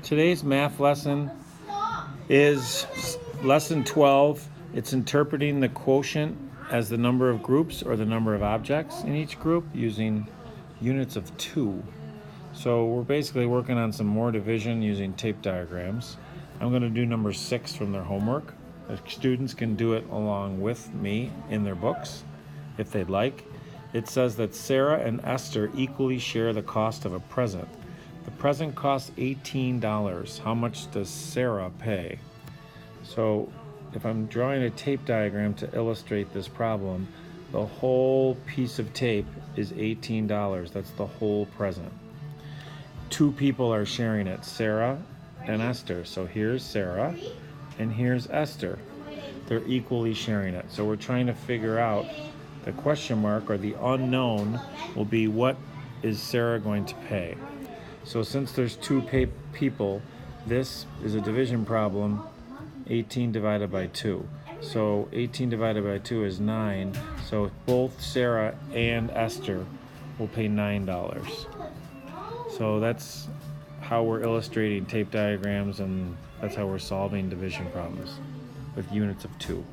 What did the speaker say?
Today's math lesson is lesson 12. It's interpreting the quotient as the number of groups or the number of objects in each group using units of 2. So we're basically working on some more division using tape diagrams. I'm going to do number 6 from their homework. The students can do it along with me in their books if they'd like. It says that Sarah and Esther equally share the cost of a present. The present costs $18. How much does Sarah pay? So if I'm drawing a tape diagram to illustrate this problem, the whole piece of tape is $18. That's the whole present. 2 people are sharing it, Sarah and Esther. So here's Sarah and here's Esther. They're equally sharing it. So we're trying to figure out the question mark, or the unknown will be, what is Sarah going to pay? So since there's 2 people, this is a division problem, 18 divided by 2. So 18 divided by 2 is 9. So both Sarah and Esther will pay $9. So that's how we're illustrating tape diagrams, and that's how we're solving division problems with units of 2.